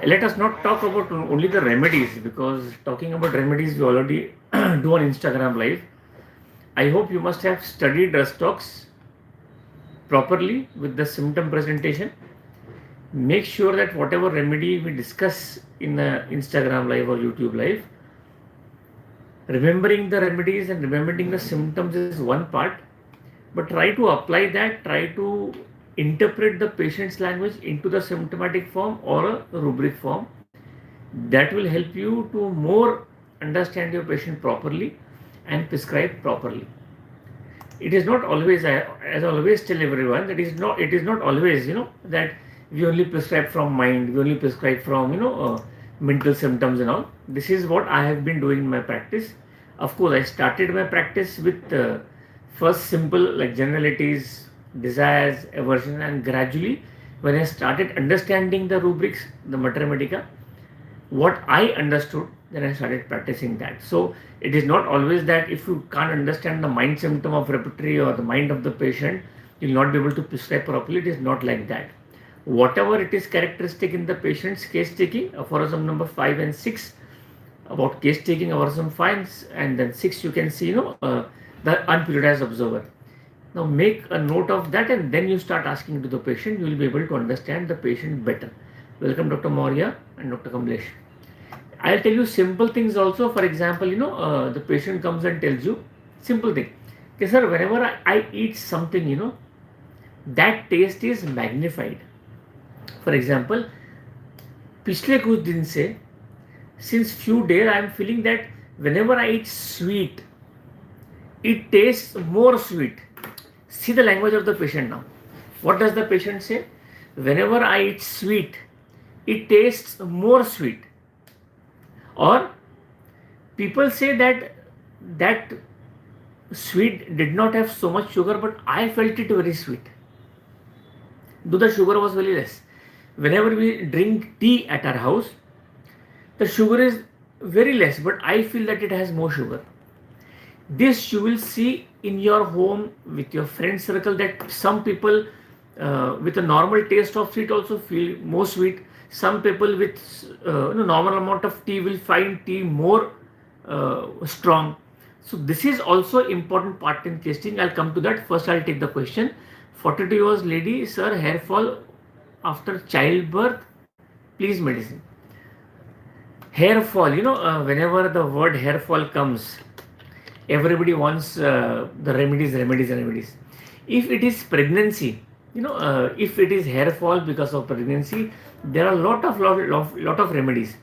Let us not talk about only the remedies, because talking about remedies we already do on Instagram live. I hope you must have studied Rustox properly with the symptom presentation. Make sure that whatever remedy we discuss in Instagram live or YouTube live, remembering the remedies and remembering the symptoms is one part, but try to apply that, try to interpret the patient's language into the symptomatic form or a rubric form. That will help you to more understand your patient properly and prescribe properly. It is not always, as I always tell everyone, that it is not always, that we only prescribe from mind, we only prescribe from, mental symptoms and all. This is what I have been doing in my practice. Of course, I started my practice with first simple like generalities, desires, aversion, and gradually when I started understanding the rubrics, the mater medica, what I understood, then I started practicing that. So it is not always that if you can't understand the mind symptom of repertory or the mind of the patient, you'll not be able to prescribe properly. It is not like that. Whatever it is characteristic in the patient's case taking, aphorism number 5 and 6, about case taking, aphorism 5 and then 6, you can see, the unperiodized observer. Now make a note of that and then you start asking to the patient, you will be able to understand the patient better. Welcome Dr. Maurya and Dr. Kamlesh. I'll tell you simple things also. For example, the patient comes and tells you simple thing. Okay, sir, whenever I eat something, that taste is magnified. For example, पिछले कुछ दिन से, since few days I am feeling that whenever I eat sweet, it tastes more sweet. See the language of the patient now. What does the patient say? Whenever I eat sweet, it tastes more sweet. Or people say that sweet did not have so much sugar, but I felt it very sweet. Though the sugar was very less. Whenever we drink tea at our house, the sugar is very less, but I feel that it has more sugar. This you will see in your home with your friend circle, that some people with a normal taste of sweet also feel more sweet. Some people with normal amount of tea will find tea more strong. So this is also important part in tasting. I'll come to that. First I'll take the question. 42 years lady, sir, hair fall after childbirth, please medicine. Hair fall, whenever the word hair fall comes, everybody wants the remedies. If it is pregnancy, if it is hair fall because of pregnancy, there are lot of remedies.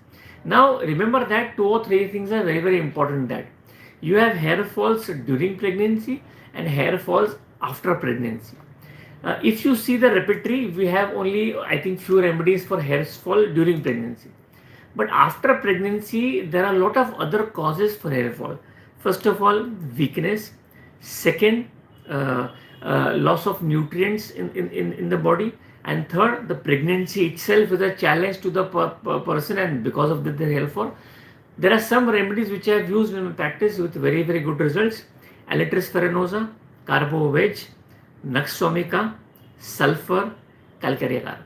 Now remember that 2 or 3 things are very, very important. That you have hair falls during pregnancy and hair falls after pregnancy. If you see the repertory, we have only, I think, few remedies for hair fall during pregnancy. But after pregnancy, there are a lot of other causes for hair fall. First of all, weakness. Second, loss of nutrients in the body. And third, the pregnancy itself is a challenge to the person, and because of the hair fall. There are some remedies which I have used in my practice with very, very good results. Alitris ferinosa, carbo wedge, Naxomica, sulfur, calcareous carbon.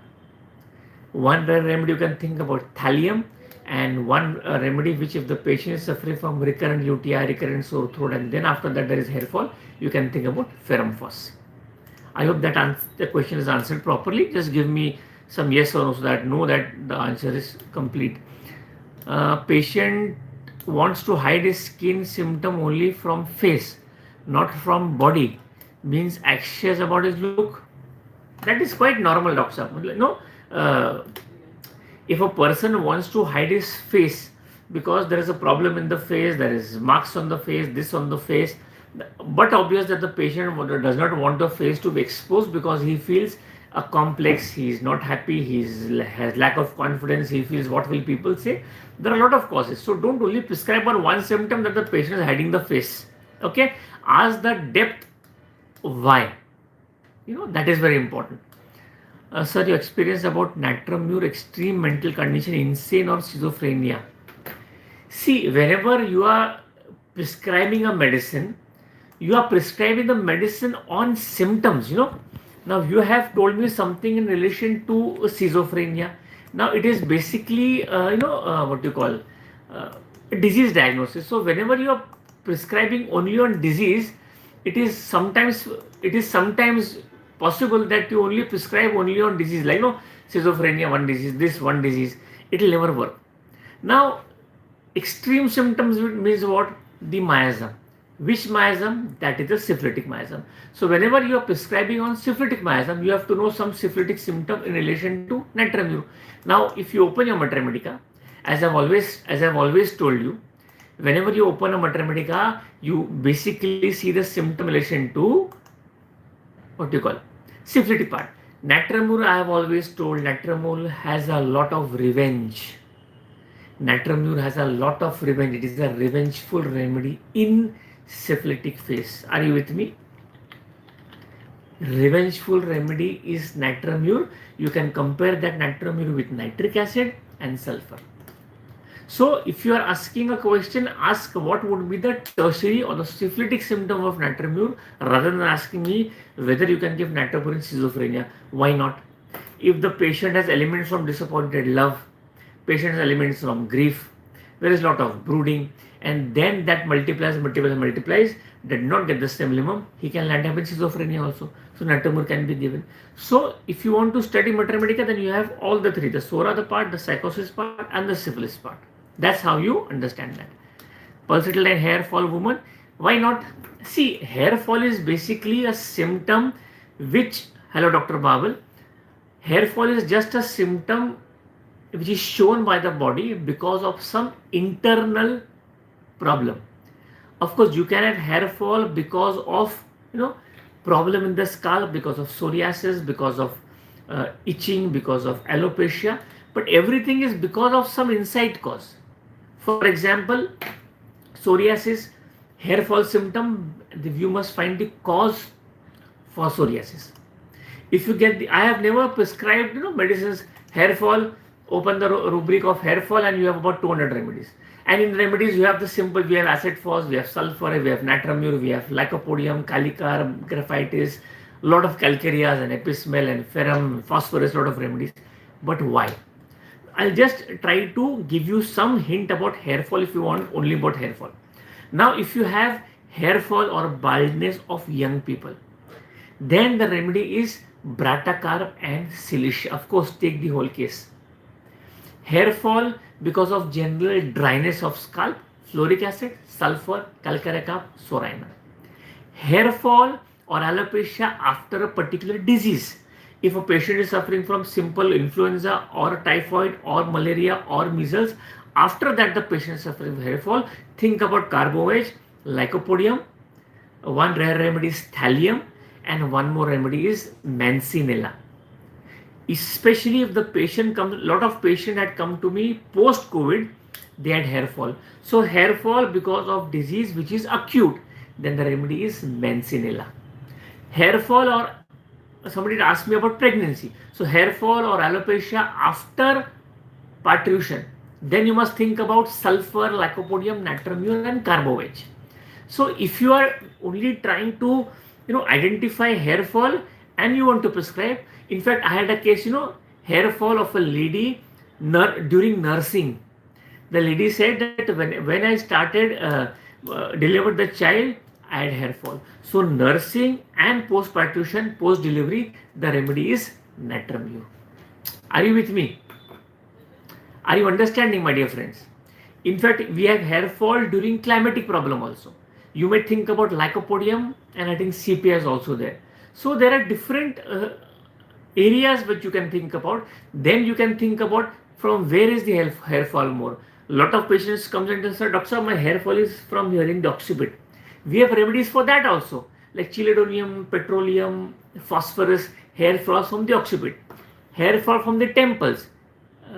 One remedy you can think about thallium, and one remedy which, if the patient is suffering from recurrent UTI, recurrent sore throat, and then after that there is hair fall, you can think about ferrum phos. I hope that the question is answered properly. Just give me some yes or no so that know that the answer is complete. Patient wants to hide his skin symptom only from face, not from body. Means anxious about his look. That is quite normal, doctor. If a person wants to hide his face because there is a problem in the face, there is marks on the face, this on the face, but obvious that the patient does not want the face to be exposed because he feels a complex, he is not happy, he has lack of confidence, he feels what will people say. There are a lot of causes. So don't only prescribe on one symptom that the patient is hiding the face. Okay, ask the depth why. That is very important. Sir, your experience about natrum, extreme mental condition, insane or schizophrenia. See, whenever you are prescribing a medicine, you are prescribing the medicine on symptoms. Now you have told me something in relation to schizophrenia. Now it is basically what you call disease diagnosis. So whenever you are prescribing only on disease, it is sometimes possible that you only prescribe only on disease, like schizophrenia one disease, this one disease. It will never work. Now extreme symptoms means what? The miasm. Which miasm? That is the syphilitic miasm. So whenever you are prescribing on syphilitic miasm, you have to know some syphilitic symptom in relation to natramur. Now, if you open your Mater Medica, as I've always told you, whenever you open a Mater Medica, you basically see the symptom relation to what do you call syphilitic part. Natramur, I have always told, natramur has a lot of revenge. Natramur has a lot of revenge. It is a revengeful remedy in syphilitic phase. Are you with me? Revengeful remedy is natramur. You can compare that natramur with nitric acid and sulfur. So if you are asking a question, ask what would be the tertiary or the syphilitic symptom of natramur, rather than asking me whether you can give natramur in schizophrenia. Why not? If the patient has elements from disappointed love, patient has elements from grief, there is a lot of brooding, and then that multiplies, did not get the stimulum, he can land up in schizophrenia also. So natramur can be given. So if you want to study Mater Medica, then you have all the three, the sora the part, the psychosis part, and the syphilis part. That's how you understand that. Pulsatile hair fall woman, why not? See, hair fall is basically a symptom which, hello Dr. Babel, hair fall is just a symptom which is shown by the body because of some internal problem. Of course, you can have hair fall because of problem in the scalp, because of psoriasis, because of itching, because of alopecia, but everything is because of some inside cause. For example, psoriasis, hair fall symptom, you must find the cause for psoriasis. If you get I have never prescribed medicines, hair fall, open the rubric of hair fall and you have about 200 remedies. And in remedies you have the simple, we have acid phos, we have sulfur, we have natramur, we have lycopodium, calicar, graphitis, lot of calcareas and epismel and ferrum, phosphorus, lot of remedies. But why? I'll just try to give you some hint about hair fall if you want only about hair fall. Now if you have hair fall or baldness of young people, then the remedy is Bratacarb and Cilicia. Of course, take the whole case. Hair fall because of general dryness of scalp, fluoric acid, sulfur, calcarecap, sorina. Hair fall or alopecia after a particular disease. If a patient is suffering from simple influenza or typhoid or malaria or measles, after that the patient is suffering from hair fall, think about carbovage, lycopodium, one rare remedy is thallium, and one more remedy is mancinella. Especially if the patient comes, a lot of patients had come to me post COVID, they had hair fall. So hair fall because of disease which is acute, then the remedy is mancinella. Hair fall, or somebody asked me about pregnancy. So hair fall or alopecia after parturition, then you must think about sulfur, lycopodium, natramur and carbovage. So if you are only trying to identify hair fall and you want to prescribe, in fact I had a case, hair fall of a lady during nursing. The lady said that when I started delivered the child, I had hair fall. So nursing and post parturition, post delivery, the remedy is natramur. Are you with me? Are you understanding, my dear friends? In fact, we have hair fall during climatic problem also. You may think about lycopodium, and I think CPA is also there. So there are different areas which you can think about. Then you can think about from where is the hair fall more. A lot of patients comes and say, Doctor, my hair fall is from hearing the occiput. We have remedies for that also, like chelidonium, petroleum, phosphorus, hair fall from the occiput, hair fall from the temples,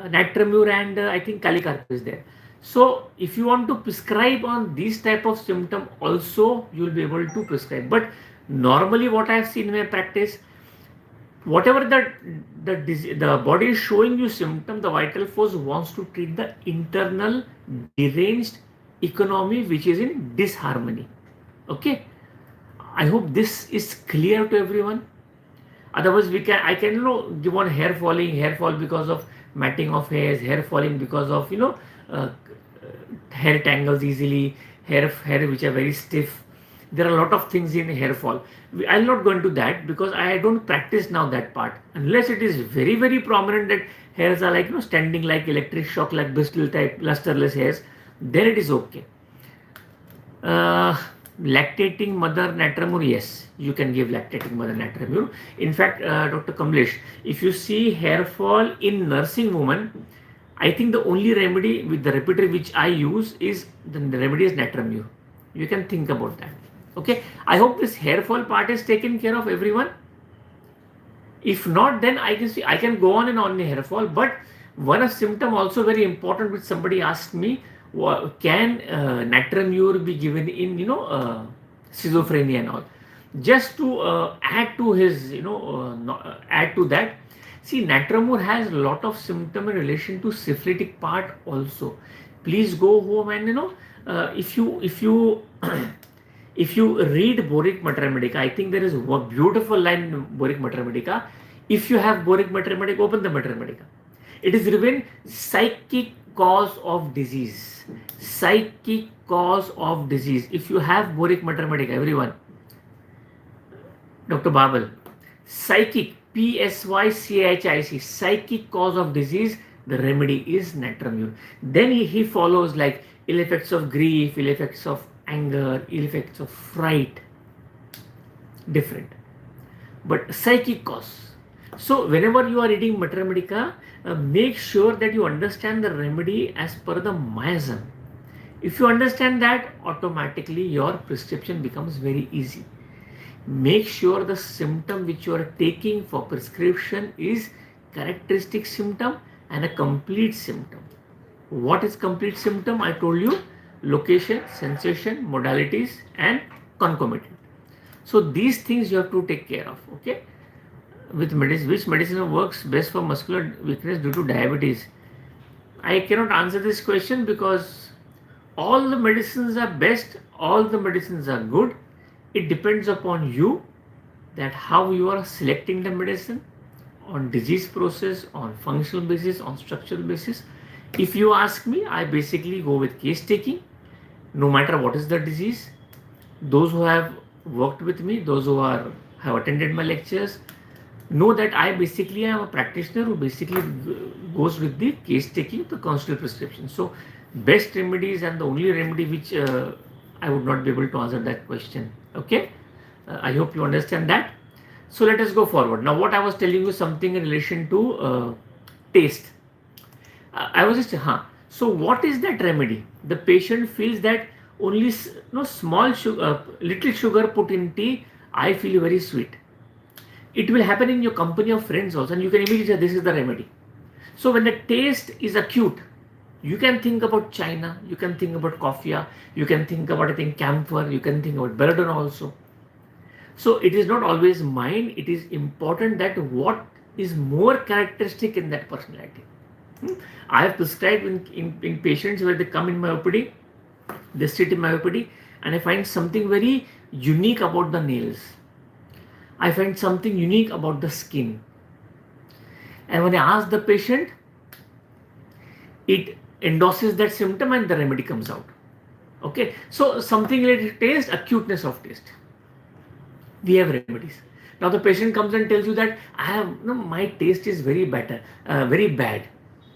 natramur and I think calicarp is there. So if you want to prescribe on these type of symptom also, you will be able to prescribe. But normally what I have seen in my practice, whatever the body is showing you symptom, the vital force wants to treat the internal deranged economy which is in disharmony. Okay, I hope this is clear to everyone. Otherwise I can give on hair fall because of matting of hairs, hair falling because of uh, hair tangles easily, hair which are very stiff. There are a lot of things in hair fall. I'll not go into that because I don't practice now that part. Unless it is very very prominent that hairs are like standing like electric shock, like Bristol type lusterless hairs, then it is okay. Uh, Lactating mother natramur, yes, you can give lactating mother natramur. In fact, Dr. Kamlesh, if you see hair fall in nursing woman, I think the only remedy with the repeater which I use is the remedy is natramur. You can think about that. Okay, I hope this hair fall part is taken care of everyone. If not, then I can go on and on the hair fall. But one symptom also very important, which somebody asked me, can natramur be given in schizophrenia and all? Just to add to his add to that. See, natramur has a lot of symptom in relation to syphilitic part also. Please go home and if you if you read Boric Mater Medica, I think there is a beautiful line in Boric Mater Medica. If you have Boric Mater Medica, open the Mater Medica. It is written psychic cause of disease. Psychic cause of disease. If you have Boric Mater Medica, everyone, Dr. Babel, psychic, Psychic, psychic cause of disease, the remedy is natramur. Then he follows like ill effects of grief, ill effects of anger, ill effects of fright, different. But psychic cause. So whenever you are reading Mater Medica, make sure that you understand the remedy as per the miasm. If you understand that, automatically your prescription becomes very easy. Make sure the symptom which you are taking for prescription is characteristic symptom and a complete symptom. What is complete symptom? I told you, location, sensation, modalities and concomitant. So these things you have to take care of. Okay. With medicine, which medicine works best for muscular weakness due to diabetes? I cannot answer this question because all the medicines are best, all the medicines are good. It depends upon you, that how you are selecting the medicine on disease process, on functional basis, on structural basis. If you ask me, I basically go with case taking, no matter what is the disease. Those who have worked with me, those who have attended my lectures, know that I basically am a practitioner who basically goes with the case taking, the consultative prescription. So best remedies and the only remedy which I would not be able to answer that question. Okay, I hope you understand that. So let us go forward. Now what I was telling you, something in relation to taste. I was just so what is that remedy? The patient feels that only small sugar, little sugar put in tea, I feel very sweet. It will happen in your company of friends also, and you can immediately say this is the remedy. So when the taste is acute, you can think about China, you can think about coffee, you can think about, I think, camphor, you can think about belladonna also. So it is not always mind, it is important that what is more characteristic in that personality. I have prescribed in patients where they come in my OPD, they sit in my OPD, and I find something very unique about the nails. I find something unique about the skin. And when I ask the patient, it endorses that symptom and the remedy comes out. Okay, so something related to taste, acuteness of taste. We have remedies. Now the patient comes and tells you that my taste is very very bad.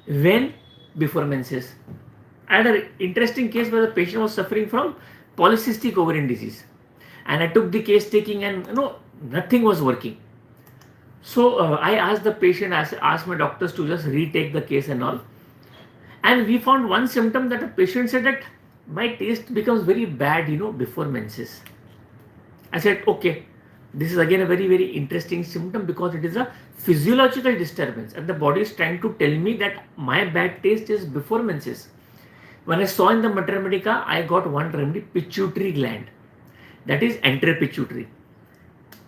When? Before menses. I had an interesting case where the patient was suffering from polycystic ovarian disease, and I took the case taking and nothing was working. So I asked the patient, asked my doctors to just retake the case and all. And we found one symptom that the patient said that my taste becomes very bad, before menses. I said, okay, this is again a very, very interesting symptom because it is a physiological disturbance and the body is trying to tell me that my bad taste is before menses. When I saw in the Mater Medica, I got one remedy, pituitary gland. That is anterpituitary.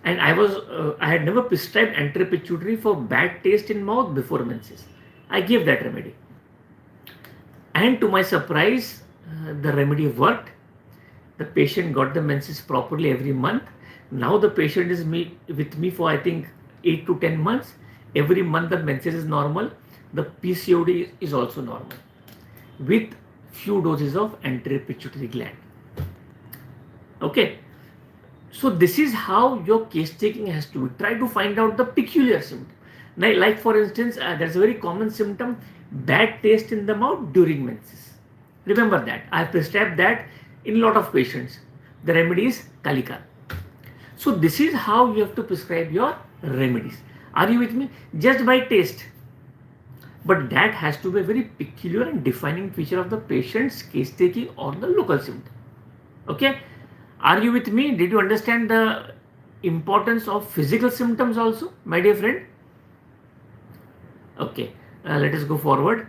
And I had never prescribed anterpituitary for bad taste in mouth before menses. I gave that remedy. And to my surprise, the remedy worked. The patient got the menses properly every month. Now the patient is with me for I think 8 to 10 months. Every month the menses is normal. the PCOD is also normal with few doses of anterior pituitary gland. Okay, so this is how your case taking has to be. Try to find out the peculiar symptom. Now, like for instance, there's a very common symptom, bad taste in the mouth during menses. Remember that. I have prescribed that in a lot of patients. The remedy is Kalika. So this is how you have to prescribe your remedies. Are you with me? Just by taste. But that has to be a very peculiar and defining feature of the patient's case taking or the local symptom. Okay? Are you with me? Did you understand the importance of physical symptoms also, my dear friend? Okay, let us go forward.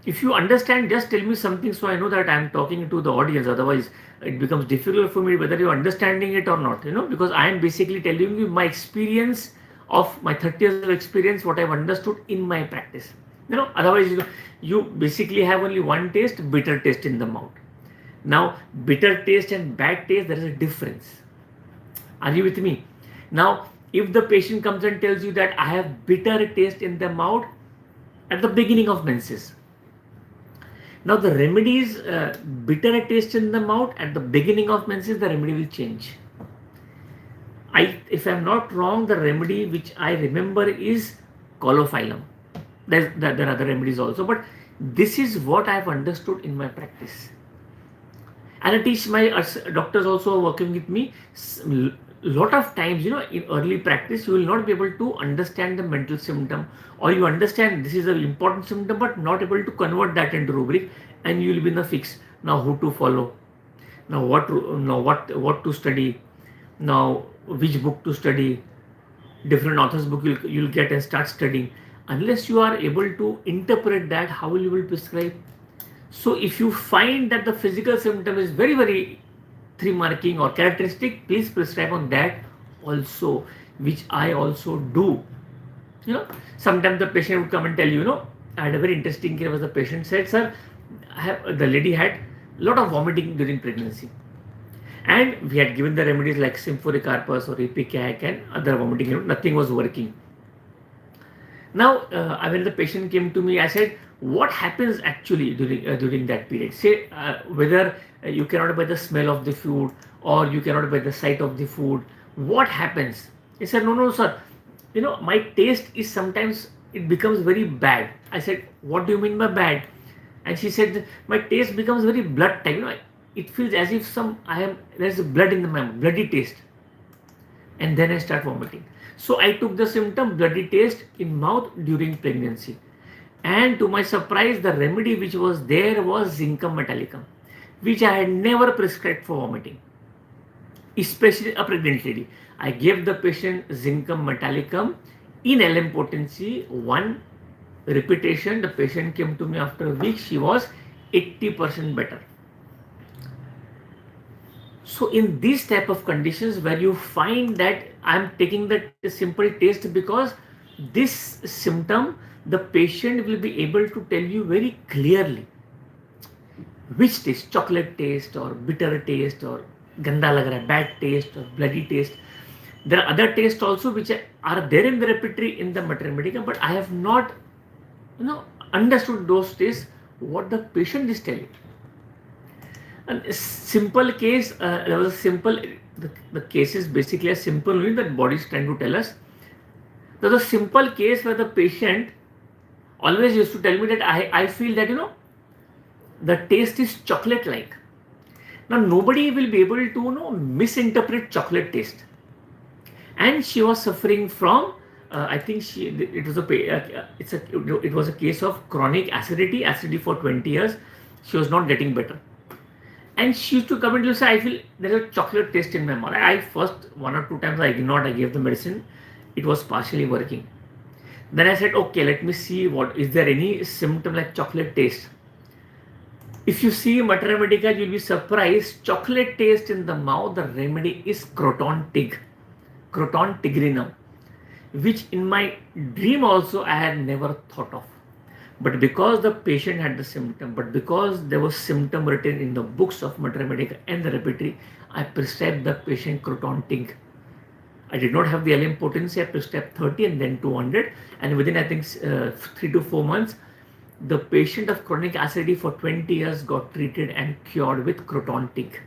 If you understand, just tell me something so I know that I am talking to the audience. Otherwise, it becomes difficult for me whether you are understanding it or not, because I am basically telling you my experience of my 30 years of experience, what I have understood in my practice. Otherwise, you basically have only one taste, bitter taste in the mouth. Now, bitter taste and bad taste, there is a difference. Are you with me? Now, if the patient comes and tells you that I have bitter taste in the mouth at the beginning of menses. Now, the remedy is bitter taste in the mouth at the beginning of menses, the remedy will change. If I am not wrong, the remedy which I remember is colophyllum. There are other remedies also, but this is what I have understood in my practice. And I teach my doctors also working with me. Lot of times, in early practice, you will not be able to understand the mental symptom, or you understand this is an important symptom, but not able to convert that into rubric, and you will be in the fix. Now, who to follow? Now, what to study? Now, which book to study? Different authors' book you'll get and start studying. Unless you are able to interpret that, how will you prescribe? So if you find that the physical symptom is very, very 3 marking or characteristic, please prescribe on that also, which I also do. Sometimes the patient would come and tell you, I had a very interesting case where the patient said, sir, the lady had a lot of vomiting during pregnancy. And we had given the remedies like Symphoricarpus or Ipecac and other vomiting, nothing was working. Now, when the patient came to me, I said, what happens actually during that period? Say whether you cannot by the smell of the food or you cannot by the sight of the food. What happens? He said, no, sir. My taste is sometimes it becomes very bad. I said, what do you mean by bad? And she said, my taste becomes very blood type. It feels as if there's blood in the mouth, bloody taste. And then I start vomiting. So I took the symptom bloody taste in mouth during pregnancy. And to my surprise, the remedy which was there was Zincum metallicum, which I had never prescribed for vomiting, especially a pregnant lady. I gave the patient Zincum metallicum in LM potency, 1 repetition. The patient came to me after a week. She was 80% better. So in these type of conditions where you find that I'm taking the simple taste because this symptom, the patient will be able to tell you very clearly which taste, chocolate taste or bitter taste or ganda lag raha hai, bad taste or bloody taste. There are other tastes also which are there in the repertory in the mater medicum, but I have not understood those tastes, what the patient is telling. A simple case, there was a simple, the case is basically a simple only that body is trying to tell us. There was a simple case where the patient always used to tell me that I feel that, the taste is chocolate-like. Now, nobody will be able to, misinterpret chocolate taste. And she was suffering from, I think it was a case of chronic acidity for 20 years. She was not getting better. And she used to come and say, I feel there is a chocolate taste in my mouth. I first 1 or 2 times I ignored, I gave the medicine. It was partially working. Then I said, okay, let me see is there any symptom like chocolate taste. If you see Mater Medica, you'll be surprised. Chocolate taste in the mouth, the remedy is Croton tigrinum, which in my dream also I had never thought of. But because the patient had the symptom, but because there was symptom written in the books of Mater Medica and the repertory, I prescribed the patient Croton tig. I did not have the LM potency up to step 30 and then 200, and within I think 3 to 4 months, the patient of chronic acidity for 20 years got treated and cured with croton-tick.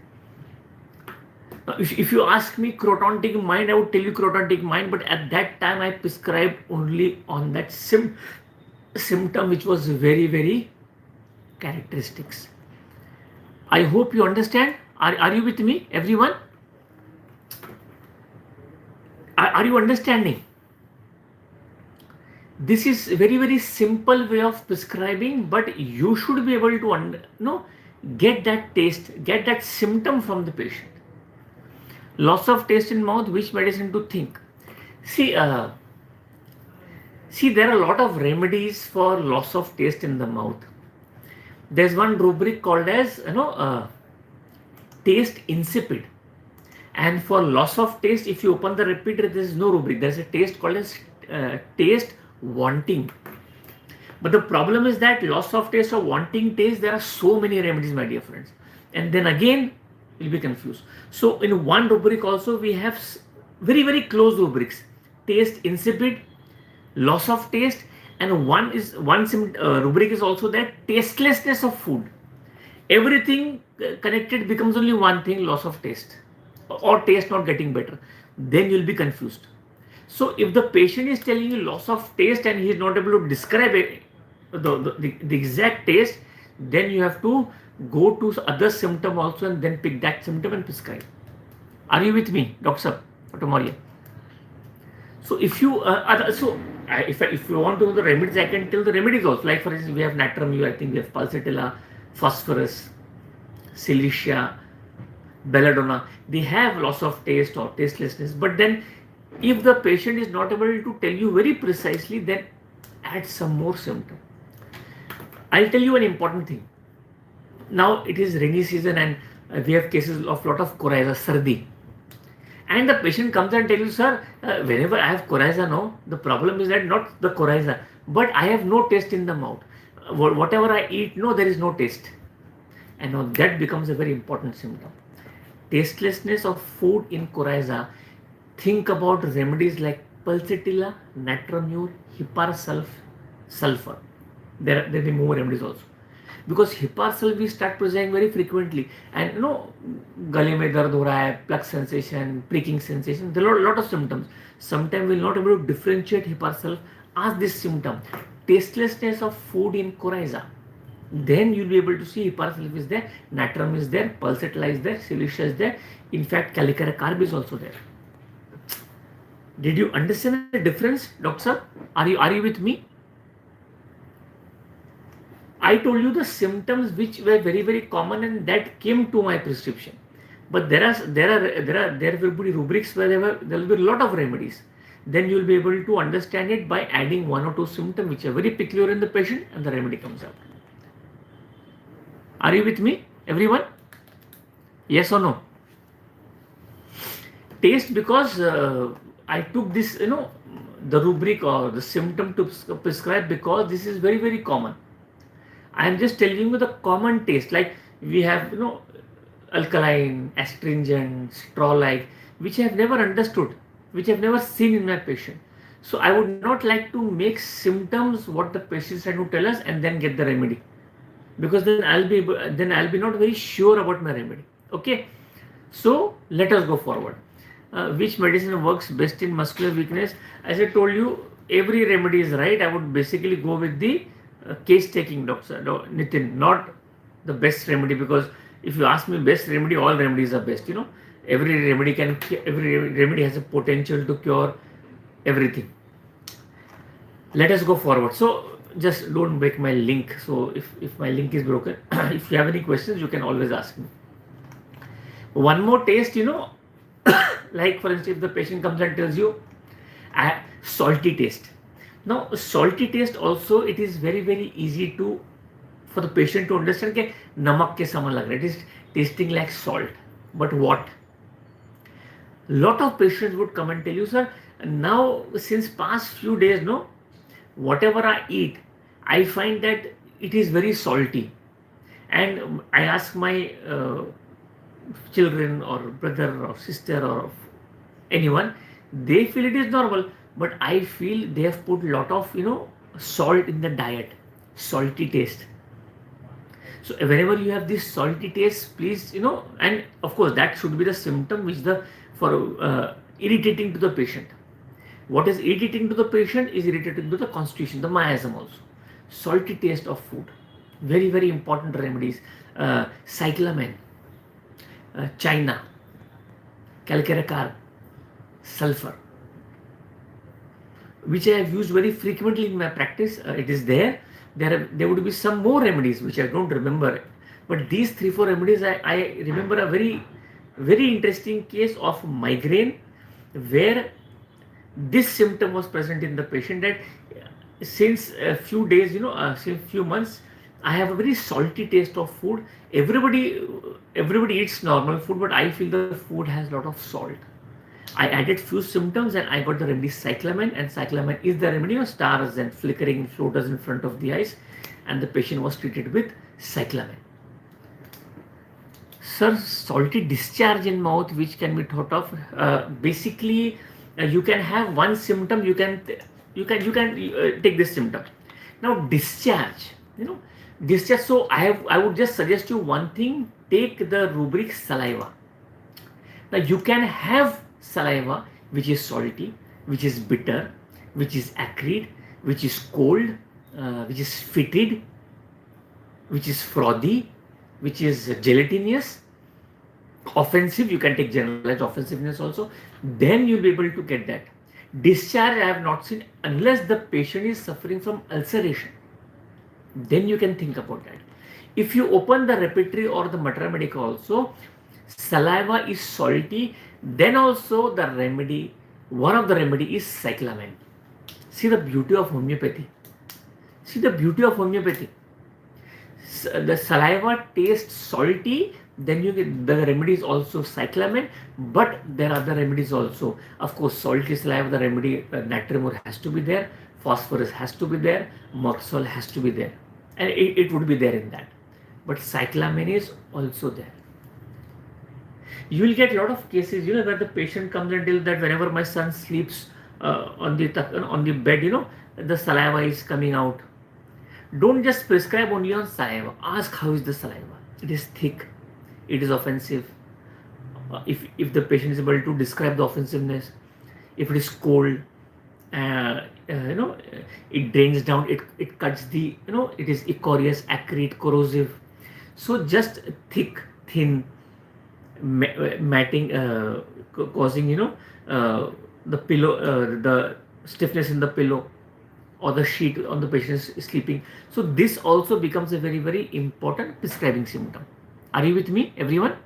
Now, if you ask me croton-tick mind, I would tell you croton-tick mind, but at that time I prescribed only on that symptom which was very, very characteristics. I hope you understand. Are you with me, everyone? Are you understanding? This is very, very simple way of prescribing, but you should be able to get that taste, get that symptom from the patient. Loss of taste in mouth, which medicine to think? See, there are a lot of remedies for loss of taste in the mouth. There's one rubric called as taste insipid, and for loss of taste, if you open the repeater, there is no rubric. There's a taste called as taste wanting. But the problem is that loss of taste or wanting taste, there are so many remedies, my dear friends, and then again you'll be confused. So in one rubric also we have very, very close rubrics: taste insipid, loss of taste, and one rubric is also that tastelessness of food. Everything connected becomes only one thing: loss of taste or taste not getting better. Then you'll be confused. So if the patient is telling you loss of taste and he is not able to describe the exact taste, then you have to go to other symptom also and then pick that symptom and prescribe. Are you with me, Dr. Moria? So if you if you want to know the remedies, I can tell the remedies also. Like for instance, we have natrum, I think we have pulsatilla, phosphorus, silicia, belladonna. They have loss of taste or tastelessness, but then if the patient is not able to tell you very precisely, then add some more symptom. I'll tell you an important thing. Now it is rainy season and we have cases of lot of coryza, sardi. And the patient comes and tells you, sir, whenever I have coryza, no, the problem is that not the coryza, but I have no taste in the mouth. Whatever I eat, no, there is no taste. And now that becomes a very important symptom. Tastelessness of food in coryza. Think about remedies like pulsatilla, natramur, sulfur. There are more remedies also. Because hiparsulf we start prescribing very frequently, and gale mein dard ho raha hai, plug sensation, pricking sensation, there are a lot of symptoms. Sometimes we will not able to differentiate hiparsulf as this symptom. Tastelessness of food in coryza. Then you will be able to see hiparsulf is there, natrum is there, pulsatilla is there, silicia is there. In fact, calicara carb is also there. Did you understand the difference, doctor? Are you with me? I told you the symptoms which were very, very common and that came to my prescription. But there will be rubrics where there will be a lot of remedies. Then you will be able to understand it by adding one or two symptoms which are very peculiar in the patient, and the remedy comes out. Are you with me, everyone? Yes or no? Taste, because I took this, the rubric or the symptom to prescribe, because this is very, very common. I am just telling you the common taste. Like we have, alkaline, astringent, straw-like, which I have never understood, which I have never seen in my patient. So I would not like to make symptoms what the patient is trying to tell us and then get the remedy, because then I'll be not very sure about my remedy. Okay, so let us go forward. Which medicine works best in muscular weakness? As I told you, every remedy is right. I would basically go with the case taking, Dr. Nitin, not the best remedy, because if you ask me best remedy, all remedies are best. Every remedy has a potential to cure everything. Let us go forward. So just don't break my link. So if my link is broken, if you have any questions, you can always ask me. One more taste, like for instance, if the patient comes and tells you salty taste. Now salty taste also, it is very, very easy for the patient to understand that namak ke saman lag raha hai. It is tasting like salt. But what? Lot of patients would come and tell you, sir, now since past few days, whatever I eat, I find that it is very salty. And I ask my children or brother or sister or anyone, They feel it is normal, but I feel they have put lot of salt in the diet, salty taste. So whenever you have this salty taste, please, and of course that should be the symptom which the for irritating to the patient. What is irritating to the patient is irritating to the constitution, the miasm also. Salty taste of food, very very important remedies. Cyclamen, China, calcare carb, sulfur, which I have used very frequently in my practice. It is there. There would be some more remedies which I don't remember, but these 3-4 remedies I remember a very very interesting case of migraine where this symptom was present in the patient, that since a few days, since few months, I have a very salty taste of food. Everybody eats normal food, but I feel the food has a lot of salt. I added few symptoms and I got the remedy cyclamen, and cyclamen is the remedy of stars and flickering floaters in front of the eyes, and the patient was treated with cyclamen. Sir, salty discharge in mouth which can be thought of, basically you can have one symptom, you can take this symptom. Now discharge, discharge. So I would just suggest you one thing: take the rubric saliva. Now you can have saliva which is salty, which is bitter, which is acrid, which is cold, which is fetid, which is frothy, which is gelatinous, offensive. You can take generalized offensiveness also. Then you'll be able to get that. Discharge I have not seen unless the patient is suffering from ulceration. Then you can think about that. If you open the repertory or the Matra Medica also, saliva is salty, then also the remedy, one of the remedy is cyclamen. See the beauty of homeopathy. See the beauty of homeopathy. The saliva tastes salty, then you get the remedies also cyclamen, but there are the remedies also. Of course, salty saliva, the remedy natrimur has to be there, phosphorus has to be there, moxol has to be there, and it would be there in that. But cyclamen is also there. You will get a lot of cases, where the patient comes and tells that whenever my son sleeps on the bed, the saliva is coming out. Don't just prescribe only on saliva. Ask how is the saliva. It is thick. It is offensive. If the patient is able to describe the offensiveness, if it is cold, it drains down. It cuts the, it is echorious, acrid, corrosive. So just thick, thin, matting, causing the pillow, the stiffness in the pillow or the sheet on the patient is sleeping. So this also becomes a very very important prescribing symptom. Are you with me, everyone?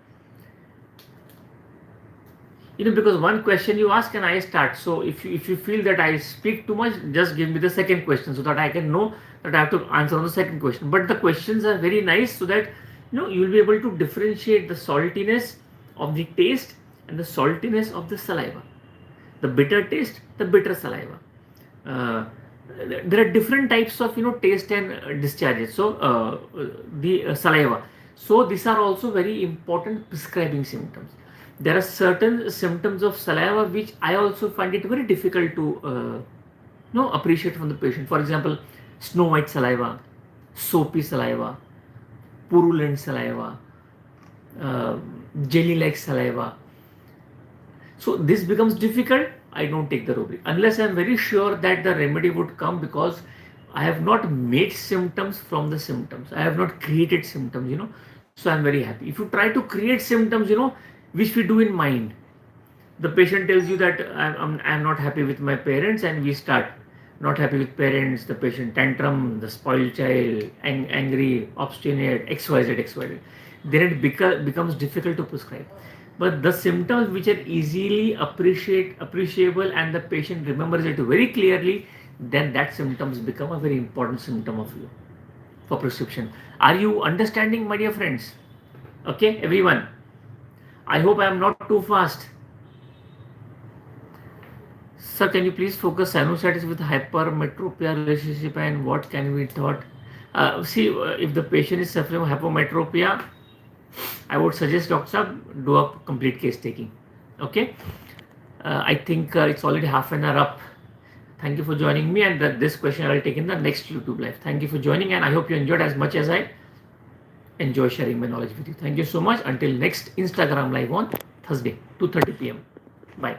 Because one question you ask and I start. So if you feel that I speak too much, just give me the second question so that I can know that I have to answer on the second question. But the questions are very nice so that you will be able to differentiate the saltiness of the taste and the saltiness of the saliva, the bitter taste, the bitter saliva. There are different types of taste and discharges. So the saliva. So these are also very important prescribing symptoms. There are certain symptoms of saliva which I also find it very difficult to appreciate from the patient. For example, snow white saliva, soapy saliva, purulent saliva, jelly like saliva. So this becomes difficult. I don't take the rubric unless I am very sure that the remedy would come, because I have not made symptoms from the symptoms. I have not created symptoms, So I am very happy. If you try to create symptoms, which we do in mind, the patient tells you that I'm not happy with my parents, and we start not happy with parents, the patient tantrum, the spoiled child, angry, obstinate, XYZ. Then it becomes difficult to prescribe. But the symptoms which are easily appreciable and the patient remembers it very clearly, then that symptoms become a very important symptom of you for prescription. Are you understanding, my dear friends? Okay, everyone. I hope I am not too fast. Sir, can you please focus sinusitis with hypermetropia relationship and what can be thought? If the patient is suffering from hypometropia, I would suggest Dr. Sahab do a complete case taking. Okay. I think it's already half an hour up. Thank you for joining me, and this question I'll take in the next YouTube live. Thank you for joining, and I hope you enjoyed as much as I enjoy sharing my knowledge with you. Thank you so much. Until next Instagram live on Thursday, 2:30 p.m. Bye.